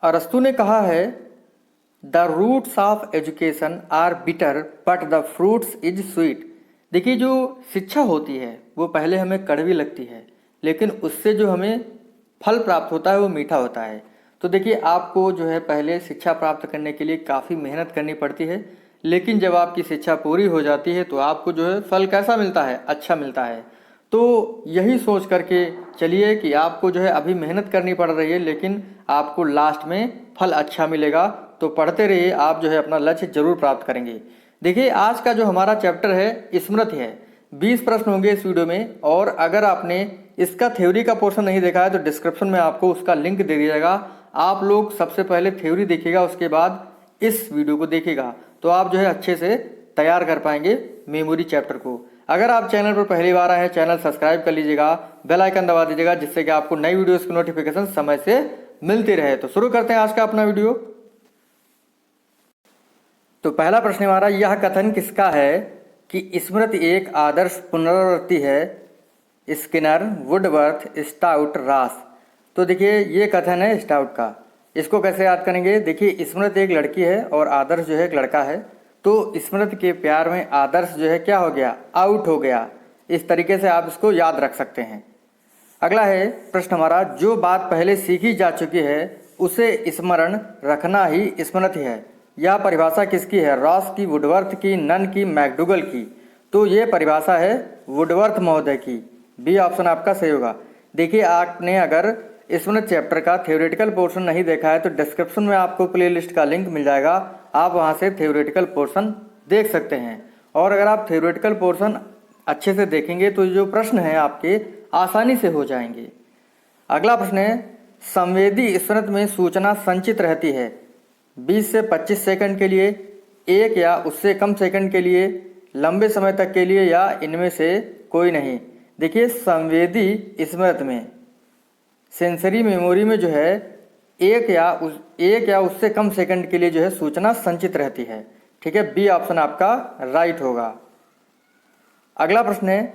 अरस्तु ने कहा है the roots of education are bitter but the fruits is sweet. देखिए, जो शिक्षा होती है वो पहले हमें कड़वी लगती है, लेकिन उससे जो हमें फल प्राप्त होता है वो मीठा होता है। तो देखिए, आपको जो है पहले शिक्षा प्राप्त करने के लिए काफ़ी मेहनत करनी पड़ती है, लेकिन जब आपकी शिक्षा पूरी हो जाती है तो आपको जो है फल कैसा मिलता है, अच्छा मिलता है। तो यही सोच करके चलिए कि आपको जो है अभी मेहनत करनी पड़ रही है, लेकिन आपको लास्ट में फल अच्छा मिलेगा। तो पढ़ते रहिए, आप जो है अपना लक्ष्य जरूर प्राप्त करेंगे। देखिए, आज का जो हमारा चैप्टर है स्मृति है। 20 प्रश्न होंगे इस वीडियो में, और अगर आपने इसका थ्योरी का पोर्शन नहीं देखा है तो डिस्क्रिप्शन में आपको उसका लिंक दे दिया जाएगा। आप लोग सबसे पहले थ्योरी देखिएगा, उसके बाद इस वीडियो को देखिएगा, तो आप जो है अच्छे से तैयार कर पाएंगे मेमोरी चैप्टर को। अगर आप चैनल पर पहली बार आए हैं, चैनल सब्सक्राइब कर लीजिएगा, बेल आइकन दबा दीजिएगा, जिससे कि आपको नई वीडियोस की नोटिफिकेशन समय से मिलती रहे। तो शुरू करते हैं आज का अपना वीडियो। तो पहला प्रश्न हमारा, यह कथन किसका है कि स्मृति एक आदर्श पुनरावृत्ति है? स्किनर, वुडवर्थ, स्टाउट, रास। तो देखिए, ये कथन है स्टाउट का। इसको कैसे याद करेंगे? देखिए, स्मृति एक लड़की है और आदर्श जो है एक लड़का है। तो स्मृति के प्यार में आदर्श जो है क्या हो गया, आउट हो गया। इस तरीके से आप इसको याद रख सकते हैं। अगला है प्रश्न हमारा, जो बात पहले सीखी जा चुकी है उसे स्मरण रखना ही स्मृति है। यह परिभाषा किसकी है? रॉस की, वुडवर्थ की, नन की, मैकडूगल की। तो ये परिभाषा है वुडवर्थ महोदय की। बी ऑप्शन आपका सही होगा। देखिए, आपने अगर स्मृति चैप्टर का थ्योरेटिकल पोर्शन नहीं देखा है तो डिस्क्रिप्शन में आपको प्लेलिस्ट का लिंक मिल जाएगा, आप वहां से थ्योरेटिकल पोर्शन देख सकते हैं। और अगर आप थ्योरेटिकल पोर्शन अच्छे से देखेंगे तो जो प्रश्न हैं आपके आसानी से हो जाएंगे। अगला प्रश्न है, संवेदी स्मृति में सूचना संचित रहती है 20 से 25 सेकंड के लिए, एक या उससे कम सेकंड के लिए, लंबे समय तक के लिए, या इनमें से कोई नहीं। देखिए, संवेदी स्मृति में, सेंसरी मेमोरी में जो है एक या उससे कम सेकंड के लिए जो है सूचना संचित रहती है। ठीक है, बी ऑप्शन आपका राइट होगा। अगला प्रश्न है,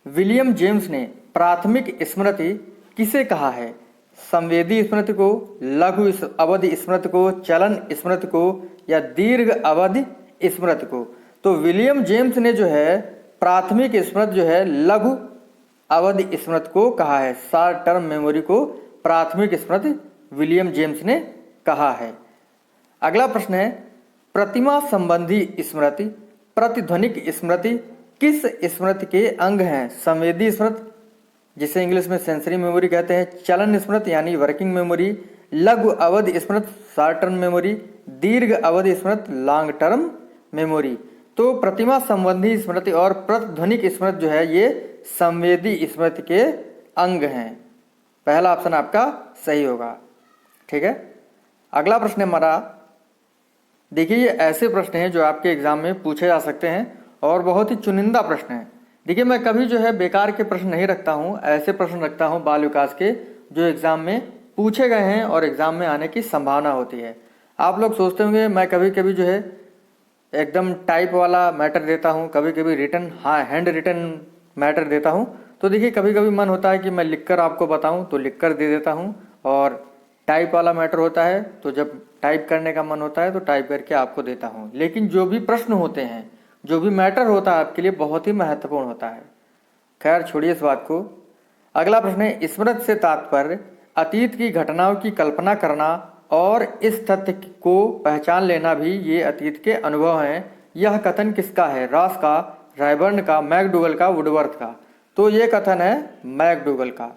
विलियम जेम्स ने प्राथमिक स्मृति किसे कहा है? संवेदी स्मृति को, लघु अवधि स्मृति को, चलन स्मृति को, या दीर्घ अवधि स्मृति को? तो विलियम जेम्स ने जो है प्राथमिक स्मृति जो है लघु अवधि स्मृति को कहा है। शॉर्ट टर्म मेमोरी को प्राथमिक स्मृति विलियम जेम्स ने कहा है। अगला प्रश्न है, प्रतिमा संबंधी स्मृति, प्रतिध्वनिक स्मृति किस स्मृति के अंग हैं? संवेदी स्मृति, जिसे इंग्लिश में सेंसरी मेमोरी कहते हैं, चलन स्मृति यानी वर्किंग मेमोरी, लघु अवधि स्मृति शॉर्ट टर्म मेमोरी, दीर्घ अवधि स्मृति लॉन्ग टर्म मेमोरी। तो प्रतिमा संबंधी स्मृति और प्रतिध्वनिक स्मृति जो है ये संवेदी स्मृति के अंग हैं। पहला ऑप्शन आपका सही होगा। ठीक है, अगला प्रश्न हमारा, देखिए ये ऐसे प्रश्न हैं जो आपके एग्जाम में पूछे जा सकते हैं और बहुत ही चुनिंदा प्रश्न हैं। देखिए, मैं कभी जो है बेकार के प्रश्न नहीं रखता हूँ, ऐसे प्रश्न रखता हूँ बाल विकास के जो एग्जाम में पूछे गए हैं और एग्जाम में आने की संभावना होती है। आप लोग सोचते होंगे मैं कभी कभी जो है एकदम टाइप वाला मैटर देता हूँ, कभी कभी रिटन, हाँ हैंड रिटन मैटर देता हूँ। तो देखिए, कभी कभी मन होता है कि मैं लिखकर आपको बताऊँ तो लिखकर दे देता हूँ, और टाइप वाला मैटर होता है तो जब टाइप करने का मन होता है तो टाइप करके आपको देता हूँ। लेकिन जो भी प्रश्न होते हैं, जो भी मैटर होता है आपके लिए बहुत ही महत्वपूर्ण होता है। खैर, छोड़िए इस बात को। अगला प्रश्न है, स्मृति से तात्पर्य अतीत की घटनाओं की कल्पना करना और इस तथ्य को पहचान लेना भी ये अतीत के अनुभव हैं। यह कथन किसका है? रॉस का, रायबर्न का, मैकडूगल का, वुडवर्थ का? तो ये कथन है मैकडूगल का।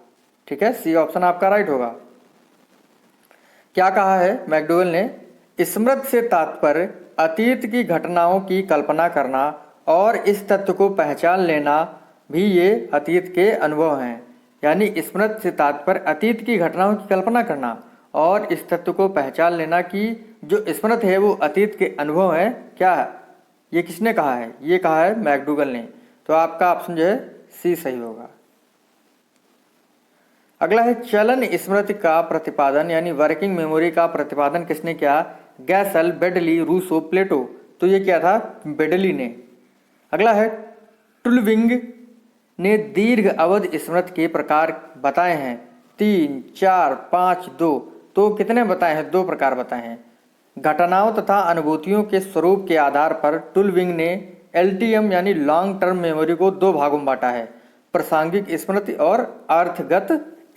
ठीक है, सी ऑप्शन आपका राइट होगा। क्या कहा है मैकडूगल ने? स्मृति से तात्पर्य अतीत की घटनाओं की कल्पना करना और इस तथ्य को पहचान लेना भी ये अतीत के अनुभव हैं। यानी स्मृति से तात्पर्य अतीत की घटनाओं की कल्पना करना और इस तथ्य को पहचान लेना कि जो स्मृति है वो अतीत के अनुभव है। क्या है ये, किसने कहा है? ये कहा है मैकडूगल ने। तो आपका ऑप्शन जो है सी सही होगा। अगला है, चलन स्मृति का प्रतिपादन यानी वर्किंग मेमोरी का प्रतिपादन किसने किया? गैसल, बेडली, रूसो, प्लेटो। तो ये क्या था? बेडली ने। अगला है, टुलविंग ने दीर्घ अवधि स्मृति के प्रकार बताए हैं 3, 4, 5, 2। तो कितने बताए हैं? 2 प्रकार बताए हैं। घटनाओं तथा अनुभूतियों के स्वरूप के आधार पर टुलविंग ने LTM यानी लॉन्ग टर्म मेमोरी को 2 भागों में बांटा है, प्रासंगिक स्मृति और अर्थगत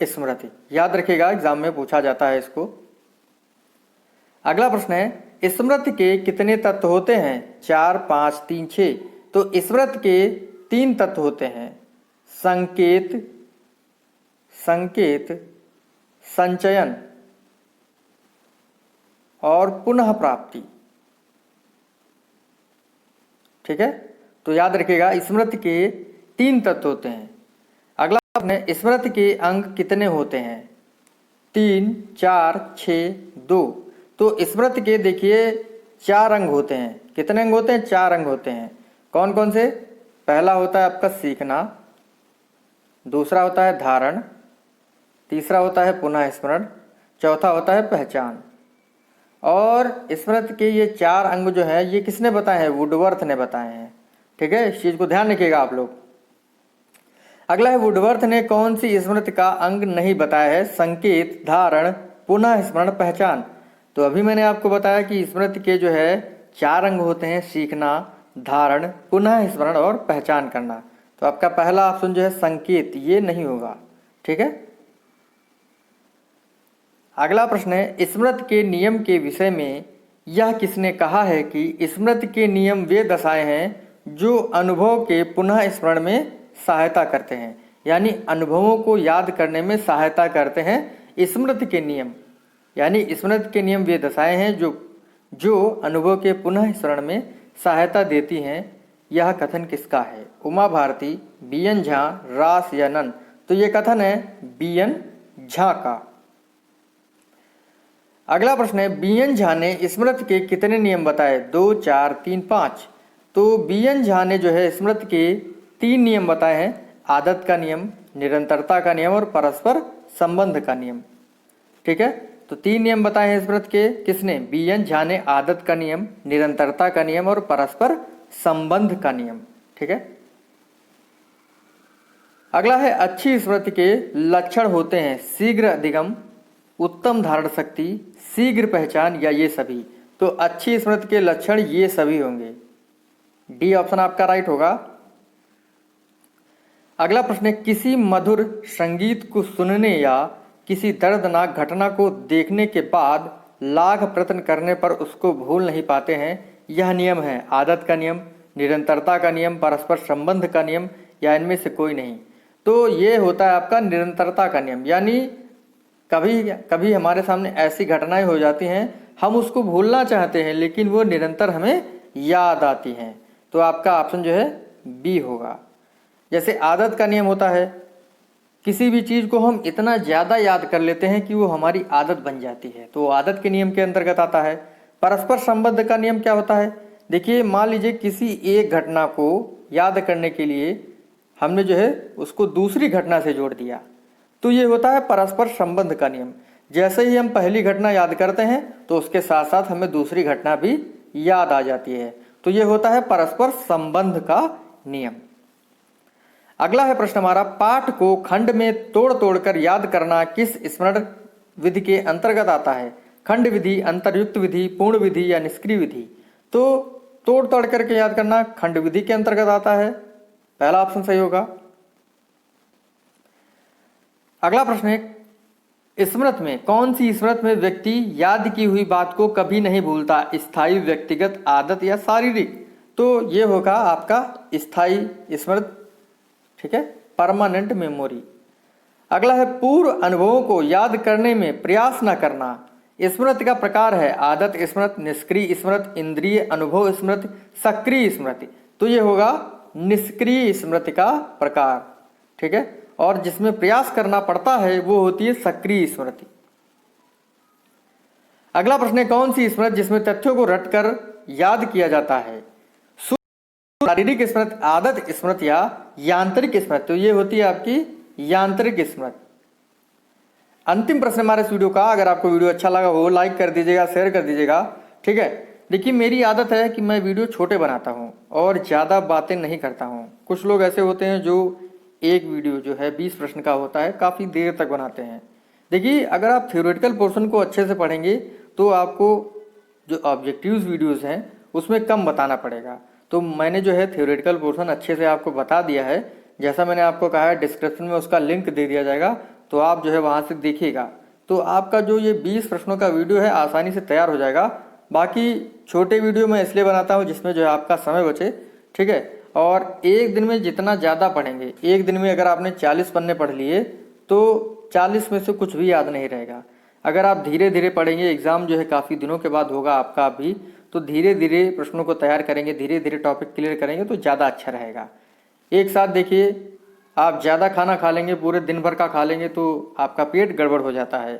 स्मृति। याद रखिएगा, एग्जाम में पूछा जाता है इसको। अगला प्रश्न है, स्मृति के कितने तत्व होते हैं? 4, 5, 3, 6। तो स्मृति के 3 तत्व होते हैं, संकेत, संचयन और पुनः प्राप्ति। ठीक है, तो याद रखिएगा स्मृति के 3 तत्व होते हैं। अगला प्रश्न, स्मृति के अंक कितने होते हैं? 3, 4, 6, 2। तो स्मृति के देखिए 4 अंग होते हैं। कितने अंग होते हैं? 4 अंग होते हैं। कौन कौन से? पहला होता है आपका सीखना, दूसरा होता है धारण, तीसरा होता है पुनः स्मरण, चौथा होता है पहचान। और स्मृति के ये 4 अंग जो है ये किसने बताए हैं? वुडवर्थ ने बताए हैं। ठीक है, इस चीज को ध्यान रखिएगा आप लोग। अगला है, वुडवर्थ ने कौन सी स्मृति का अंग नहीं बताया है? संकेत, धारण, पुनः स्मरण, पहचान। तो अभी मैंने आपको बताया कि स्मृति के जो है 4 अंग होते हैं, सीखना, धारण, पुनः स्मरण और पहचान करना। तो आपका पहला ऑप्शन जो है संकेत, ये नहीं होगा। ठीक है, अगला प्रश्न है, स्मृति के नियम के विषय में यह किसने कहा है कि स्मृति के नियम वे दशाएं हैं जो अनुभव के पुनः स्मरण में सहायता करते हैं, यानी अनुभवों को याद करने में सहायता करते हैं स्मृति के नियम। यानी स्मृति के नियम वे दशाएं हैं जो अनुभव के पुनः स्मरण में सहायता देती हैं। यह कथन किसका है? उमा भारती, BN झा, रास या नन? तो ये कथन है BN झा का। अगला प्रश्न है, BN झा ने स्मृति के कितने नियम बताए? 2, 4, 3, 5। तो BN झा ने जो है स्मृति के 3 नियम बताए हैं, आदत का नियम, निरंतरता का नियम और परस्पर संबंध का नियम। ठीक है, तो 3 नियम बताए हैं स्मृति के। किसने? BN झा ने आदत का नियम, निरंतरता का नियम और परस्पर संबंध का नियम। ठीक है, अगला है, अच्छी स्मृति के लक्षण होते हैं शीघ्र अधिगम, उत्तम धारण शक्ति, शीघ्र पहचान या ये सभी। तो अच्छी स्मृति के लक्षण ये सभी होंगे। डी ऑप्शन आपका राइट होगा। अगला प्रश्न है, किसी मधुर संगीत को सुनने या किसी दर्दनाक घटना को देखने के बाद लाख प्रयत्न करने पर उसको भूल नहीं पाते हैं। यह नियम है आदत का नियम, निरंतरता का नियम, परस्पर संबंध का नियम या इनमें से कोई नहीं। तो ये होता है आपका निरंतरता का नियम। यानी कभी कभी हमारे सामने ऐसी घटनाएं हो जाती हैं, हम उसको भूलना चाहते हैं लेकिन वो निरंतर हमें याद आती हैं। तो आपका ऑप्शन जो है बी होगा। जैसे आदत का नियम होता है, किसी भी चीज़ को हम इतना ज़्यादा याद कर लेते हैं कि वो हमारी आदत बन जाती है, तो आदत के नियम के अंतर्गत आता है। परस्पर संबंध का नियम क्या होता है? देखिए, मान लीजिए किसी एक घटना को याद करने के लिए हमने जो है उसको दूसरी घटना से जोड़ दिया, तो ये होता है परस्पर संबंध का नियम। जैसे ही हम पहली घटना याद करते हैं तो उसके साथ साथ हमें दूसरी घटना भी याद आ जाती है, तो ये होता है परस्पर संबंध का नियम। अगला है प्रश्न हमारा, पाठ को खंड में तोड़ तोड़कर याद करना किस स्मरण विधि के अंतर्गत आता है? खंड विधि, अंतर्युक्त विधि, पूर्ण विधि या निष्क्रिय विधि? तो तोड़ तोड़ करके याद करना खंड विधि के अंतर्गत आता है, पहला ऑप्शन सही होगा। अगला प्रश्न है, स्मृति में कौन सी स्मृति में व्यक्ति याद की हुई बात को कभी नहीं भूलता? स्थायी, व्यक्तिगत, आदत या शारीरिक? तो ये होगा आपका स्थायी स्मृति। ठीक है, परमानेंट मेमोरी। अगला है, पूर्व अनुभवों को याद करने में प्रयास न करना स्मृति का प्रकार है? आदत स्मृति, निष्क्रिय स्मृति, इंद्रिय अनुभव स्मृति, सक्रिय स्मृति? तो ये होगा निष्क्रिय स्मृति का प्रकार। ठीक है, और जिसमें प्रयास करना पड़ता है वो होती है सक्रिय स्मृति। अगला प्रश्न है, कौन सी स्मृति जिसमें तथ्यों को रटकर याद किया जाता है? शारीरिक स्मृति, आदत स्मृति या यांत्रिक स्मृति? तो ये होती है आपकी यांत्रिक स्मृति। अंतिम प्रश्न हमारे इस वीडियो का, अगर आपको वीडियो अच्छा लगा हो लाइक कर दीजिएगा, शेयर कर दीजिएगा। ठीक है, देखिए मेरी आदत है कि मैं वीडियो छोटे बनाता हूँ और ज़्यादा बातें नहीं करता हूँ। कुछ लोग ऐसे होते हैं जो एक वीडियो जो है 20 प्रश्न का होता है काफ़ी देर तक बनाते हैं, देखिए, अगर आप थ्योरेटिकल पोर्शन को अच्छे से पढ़ेंगे तो आपको जो ऑब्जेक्टिव्स वीडियोस हैं उसमें कम बताना पड़ेगा। तो मैंने जो है थ्योरेटिकल पोर्शन अच्छे से आपको बता दिया है, जैसा मैंने आपको कहा है डिस्क्रिप्शन में उसका लिंक दे दिया जाएगा, तो आप जो है वहाँ से देखिएगा। तो आपका जो ये 20 प्रश्नों का वीडियो है आसानी से तैयार हो जाएगा। बाकी छोटे वीडियो मैं इसलिए बनाता हूँ जिसमें जो है आपका समय बचे, ठीक है। और एक दिन में जितना ज़्यादा पढ़ेंगे, एक दिन में अगर आपने 40 पन्ने पढ़ लिए तो 40 में से कुछ भी याद नहीं रहेगा। अगर आप धीरे धीरे पढ़ेंगे, एग्ज़ाम जो है काफ़ी दिनों के बाद होगा आपका अभी, तो धीरे धीरे प्रश्नों को तैयार करेंगे, धीरे धीरे टॉपिक क्लियर करेंगे तो ज़्यादा अच्छा रहेगा। एक साथ देखिए, आप ज़्यादा खाना खा लेंगे, पूरे दिन भर का खा लेंगे तो आपका पेट गड़बड़ हो जाता है।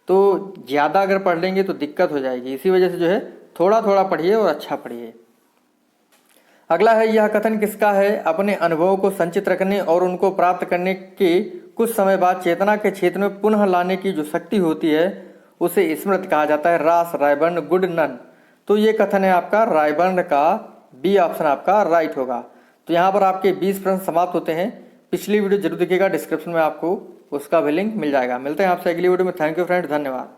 तो ज़्यादा अगर पढ़ लेंगे तो दिक्कत हो जाएगी। इसी वजह से जो है थोड़ा थोड़ा पढ़िए और अच्छा पढ़िए। अगला है, यह कथन किसका है? अपने अनुभवों को संचित रखने और उनको प्राप्त करने के कुछ समय बाद चेतना के क्षेत्र में पुनः लाने की जो शक्ति होती है उसे स्मृति कहा जाता है। रास, रायबर्न, गुड, नन। तो ये कथन है आपका रायबर्न का, बी ऑप्शन आपका राइट होगा। तो यहाँ पर आपके 20 प्रश्न समाप्त होते हैं। पिछली वीडियो जरूर देखिएगा, डिस्क्रिप्शन में आपको उसका भी लिंक मिल जाएगा। मिलते हैं आपसे अगली वीडियो में। थैंक यू फ्रेंड, धन्यवाद।